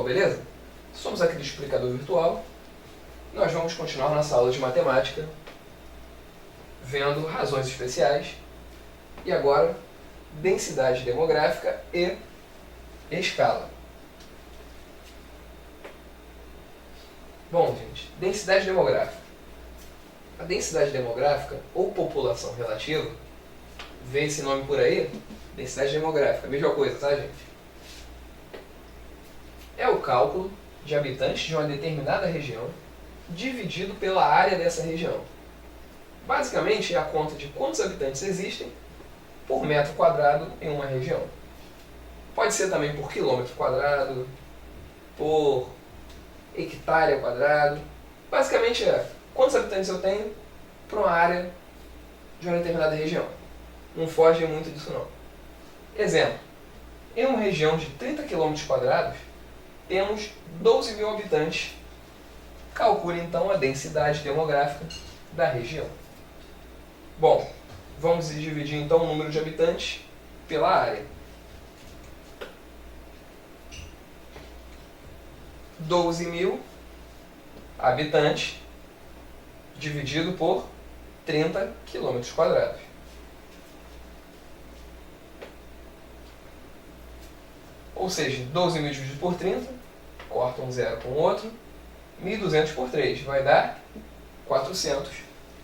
beleza? Somos aqui do explicador virtual. Nós vamos continuar nossa aula de matemática, vendo razões especiais, e agora densidade demográfica e escala. Bom, gente, densidade demográfica. A densidade demográfica, ou população relativa, vê esse nome por aí, densidade demográfica, mesma coisa, tá, gente? É o cálculo de habitantes de uma determinada região dividido pela área dessa região. Basicamente, é a conta de quantos habitantes existem por metro quadrado em uma região. Pode ser também por quilômetro quadrado, por hectare ao quadrado. Basicamente é quantos habitantes eu tenho para uma área de uma determinada região. Não foge muito disso não. Exemplo, em uma região de 30 km quadrados, temos 12 mil habitantes. Calcule então a densidade demográfica da região. Bom, vamos dividir então o número de habitantes pela área. 12 mil habitantes dividido por 30 km quadrados. Ou seja, 12 mil dividido por 30, corta um zero com o outro, 1.200 por 3, vai dar 400.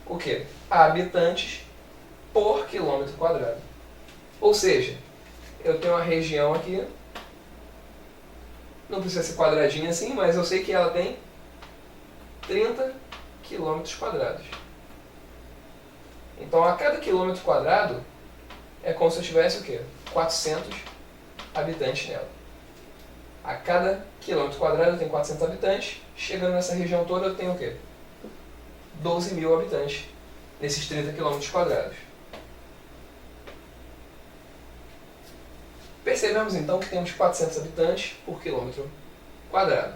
O quê? Habitantes por quilômetro quadrado. Ou seja, eu tenho uma região aqui, não precisa ser quadradinha assim, mas eu sei que ela tem 30 quilômetros quadrados. Então, a cada quilômetro quadrado, é como se eu tivesse o quê? 400 habitantes nela. A cada quilômetro quadrado eu tenho 400 habitantes, chegando nessa região toda eu tenho o quê? 12 mil habitantes nesses 30 quilômetros quadrados. Percebemos então que temos 400 habitantes por quilômetro quadrado.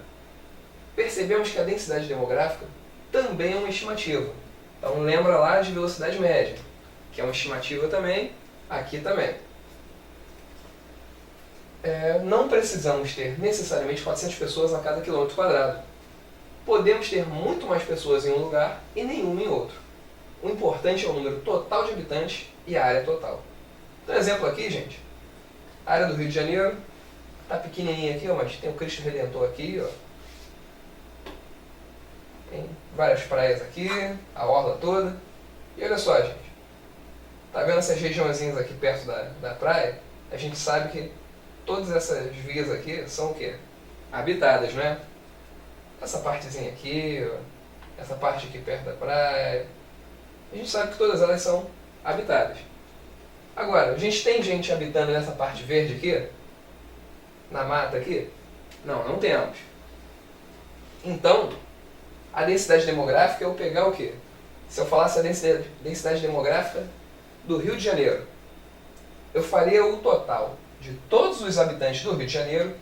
Percebemos que a densidade demográfica também é uma estimativa. Então lembra lá de velocidade média, que é uma estimativa também, aqui também. Não precisamos ter necessariamente 400 pessoas a cada quilômetro quadrado. Podemos ter muito mais pessoas em um lugar e nenhuma em outro. O importante é o número total de habitantes e a área total. Então, exemplo aqui, gente. A área do Rio de Janeiro está pequenininha aqui, ó, mas tem o Cristo Redentor aqui, ó. Tem várias praias aqui, a orla toda. E olha só, gente. Tá vendo essas regiõezinhas aqui perto da praia? A gente sabe que todas essas vias aqui são o quê? Habitadas, né? Essa partezinha aqui, ó, essa parte aqui perto da praia. A gente sabe que todas elas são habitadas. Agora, a gente tem gente habitando nessa parte verde aqui? Na mata aqui? Não, não temos. Então, a densidade demográfica, eu pegar o quê? Se eu falasse a densidade demográfica do Rio de Janeiro, eu faria o total de todos os habitantes do Rio de Janeiro,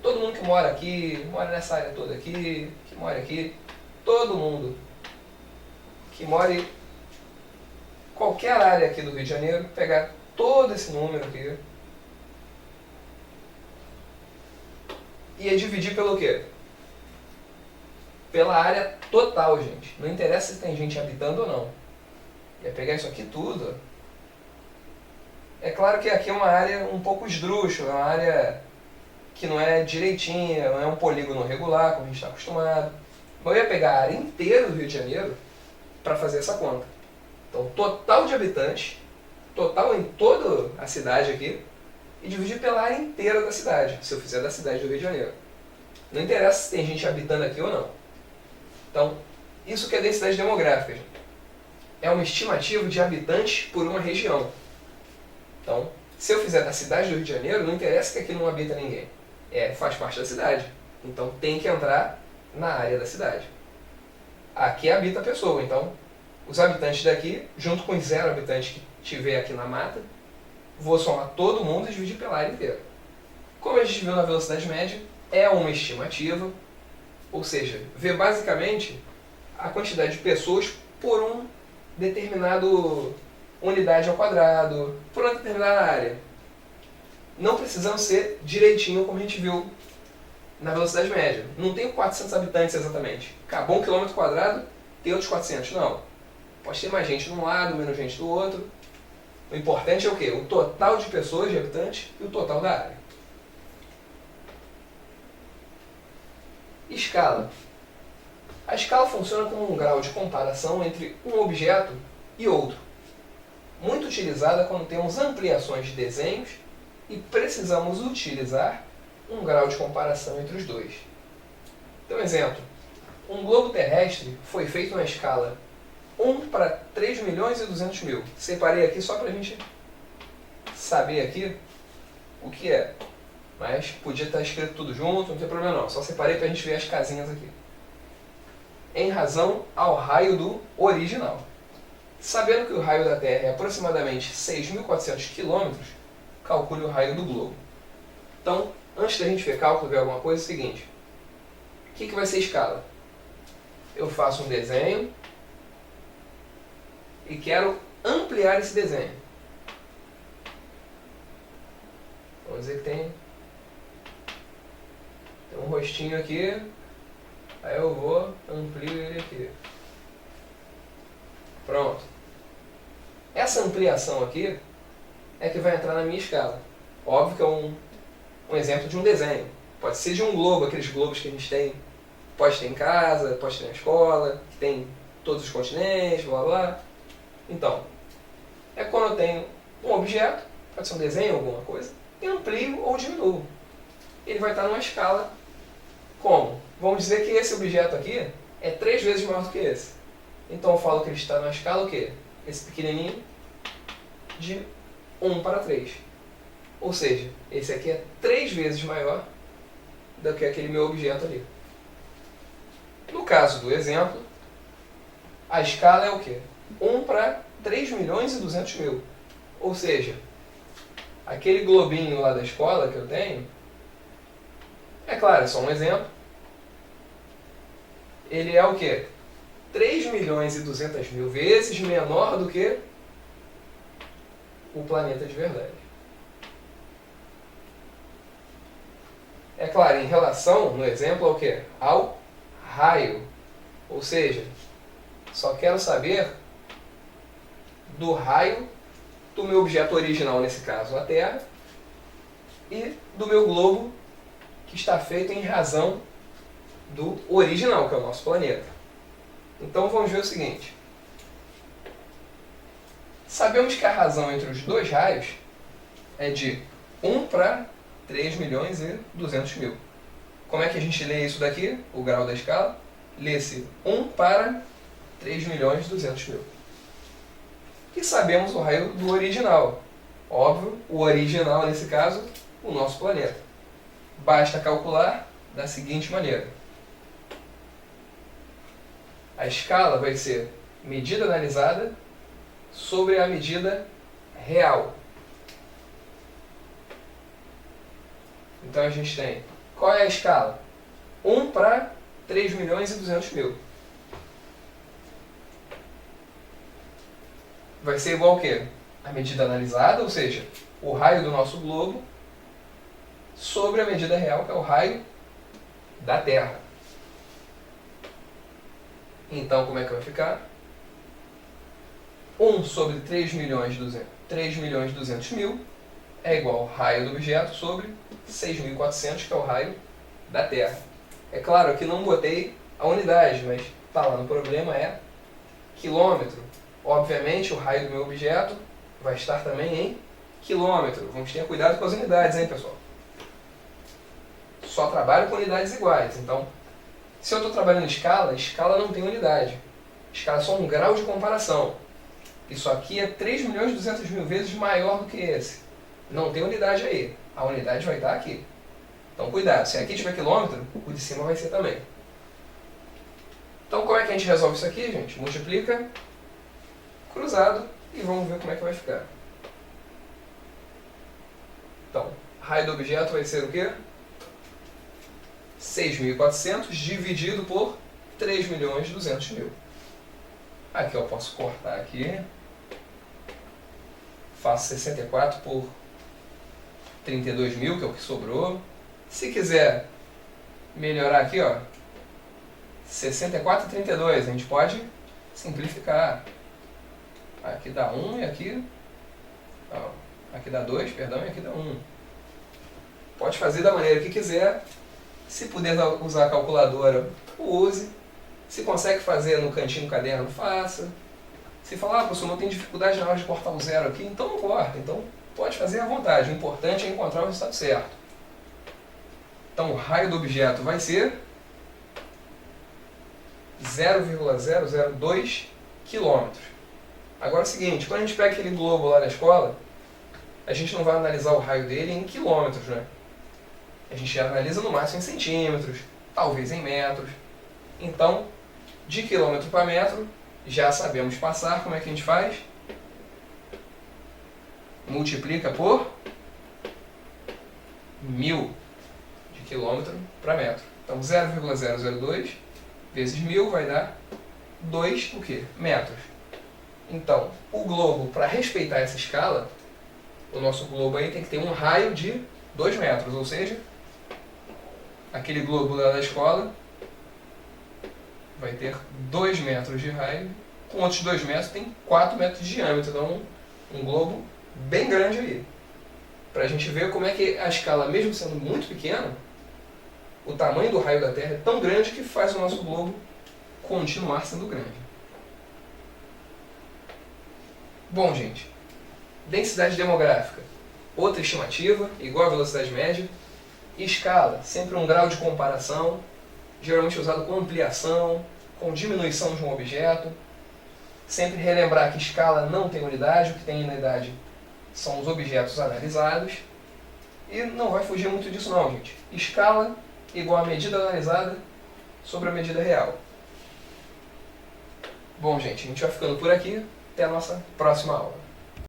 todo mundo que mora aqui, mora nessa área toda aqui, que mora aqui, todo mundo que mora em qualquer área aqui do Rio de Janeiro, pegar todo esse número aqui e ia dividir pelo quê? Pela área total, gente. Não interessa se tem gente habitando ou não. Ia pegar isso aqui tudo. É claro que aqui é uma área um pouco esdrúxula, é uma área que não é direitinha, não é um polígono regular, como a gente está acostumado. Mas eu ia pegar a área inteira do Rio de Janeiro para fazer essa conta. Então, total de habitantes, total em toda a cidade aqui, e dividir pela área inteira da cidade, se eu fizer da cidade do Rio de Janeiro. Não interessa se tem gente habitando aqui ou não. Então, isso que é densidade demográfica, gente. É uma estimativa de habitantes por uma região. Então, se eu fizer da cidade do Rio de Janeiro, não interessa que aqui não habita ninguém. Faz parte da cidade. Então, tem que entrar na área da cidade. Aqui habita a pessoa. Então, os habitantes daqui, junto com os 0 habitantes que tiver aqui na mata, vou somar todo mundo e dividir pela área inteira. Como a gente viu na velocidade média, é uma estimativa, ou seja, vê basicamente a quantidade de pessoas por um determinado unidade ao quadrado, por uma determinada área. Não precisamos ser direitinho como a gente viu na velocidade média. Não tenho 400 habitantes exatamente. Acabou 1 km², tem outros 400. Não. Pode ter mais gente de um lado, menos gente do outro. O importante é o quê? O total de pessoas, de habitantes, e o total da área. Escala. A escala funciona como um grau de comparação entre um objeto e outro, muito utilizada quando temos ampliações de desenhos e precisamos utilizar um grau de comparação entre os dois. Então, exemplo, um globo terrestre foi feito na escala 1 para 3.200.000. Separei aqui só para a gente saber aqui o que é, mas podia estar escrito tudo junto, não tem problema não, só separei para a gente ver as casinhas aqui. Em razão ao raio do original. Sabendo que o raio da Terra é aproximadamente 6.400 km, calcule o raio do globo. Então, antes da gente ver cálculo, ver alguma coisa, é o seguinte. O que vai ser escala? Eu faço um desenho e quero ampliar esse desenho. Vamos dizer que tem um rostinho aqui, aí eu vou ampliar ele aqui. Pronto. Essa ampliação aqui é que vai entrar na minha escala. Óbvio que é um exemplo de um desenho. Pode ser de um globo, aqueles globos que a gente tem. Pode ter em casa, pode ter na escola, que tem todos os continentes, blá blá. Então, é quando eu tenho um objeto, pode ser um desenho, alguma coisa, e amplio ou diminuo. Ele vai estar numa escala como? Vamos dizer que esse objeto aqui é 3 vezes maior do que esse. Então eu falo que ele está numa escala o quê? Esse pequenininho de 1 para 3. Ou seja, esse aqui é 3 vezes maior do que aquele meu objeto ali. No caso do exemplo, a escala é o quê? 1 para 3.200.000. Ou seja, aquele globinho lá da escola que eu tenho, é claro, é só um exemplo, ele é o quê? 3.200.000 vezes menor do que o planeta de verdade. É claro, em relação, no exemplo, ao quê? Ao raio. Ou seja, só quero saber do raio do meu objeto original, nesse caso a Terra, e do meu globo, que está feito em razão do original, que é o nosso planeta. Então vamos ver o seguinte. Sabemos que a razão entre os dois raios é de 1 para 3.200.000. Como é que a gente lê isso daqui, o grau da escala? Lê-se 1 para 3.200.000. E sabemos o raio do original. Óbvio, o original, nesse caso, o nosso planeta. Basta calcular da seguinte maneira. A escala vai ser medida analisada sobre a medida real. Então a gente tem, qual é a escala? 1 para 3.200.000. Vai ser igual ao quê? A medida analisada, ou seja, o raio do nosso globo, sobre a medida real, que é o raio da Terra. Então, como é que vai ficar? 1 sobre 3.200.000 é igual ao raio do objeto sobre 6.400, que é o raio da Terra. É claro que não botei a unidade, mas tá lá no problema, é quilômetro. Obviamente, o raio do meu objeto vai estar também em quilômetro. Vamos ter cuidado com as unidades, hein, pessoal? Só trabalho com unidades iguais. Então, se eu estou trabalhando em escala, escala não tem unidade. Escala é só um grau de comparação. Isso aqui é 3.200.000 vezes maior do que esse. Não tem unidade aí. A unidade vai estar aqui. Então, cuidado. Se aqui tiver quilômetro, o de cima vai ser também. Então, como é que a gente resolve isso aqui, gente? Multiplica, cruzado, e vamos ver como é que vai ficar. Então, raio do objeto vai ser o quê? 6.400 dividido por 3.200.000. Aqui eu posso cortar aqui. Faço 64 por 32.000, que é o que sobrou. Se quiser melhorar aqui, ó, 64,32, a gente pode simplificar. Aqui dá 1 e aqui, ó, aqui dá 2, perdão, e aqui dá 1. Pode fazer da maneira que quiser. Se puder usar a calculadora, use. Se consegue fazer no cantinho do caderno, faça. Se falar, professor, não tem dificuldade na hora de cortar o zero aqui, então não corta. Então pode fazer à vontade. O importante é encontrar o resultado certo. Então o raio do objeto vai ser 0,002 km. Agora é o seguinte, quando a gente pega aquele globo lá na escola, a gente não vai analisar o raio dele em quilômetros, né? A gente analisa no máximo em centímetros, talvez em metros. Então, de quilômetro para metro, já sabemos passar. Como é que a gente faz? Multiplica por 1000 de quilômetro para metro. Então, 0,002 vezes 1000 vai dar 2 o quê? Metros. Então, o globo, para respeitar essa escala, o nosso globo aí tem que ter um raio de 2 metros, ou seja, aquele globo lá da escola vai ter 2 metros de raio, com outros 2 metros tem 4 metros de diâmetro, então um globo bem grande aí. Para a gente ver como é que a escala, mesmo sendo muito pequena, o tamanho do raio da Terra é tão grande que faz o nosso globo continuar sendo grande. Bom, gente, densidade demográfica, outra estimativa, igual a velocidade média. Escala, sempre um grau de comparação, geralmente usado com ampliação, com diminuição de um objeto. Sempre relembrar que escala não tem unidade, o que tem unidade são os objetos analisados. E não vai fugir muito disso não, gente. Escala igual a medida analisada sobre a medida real. Bom, gente, a gente vai ficando por aqui. Até a nossa próxima aula.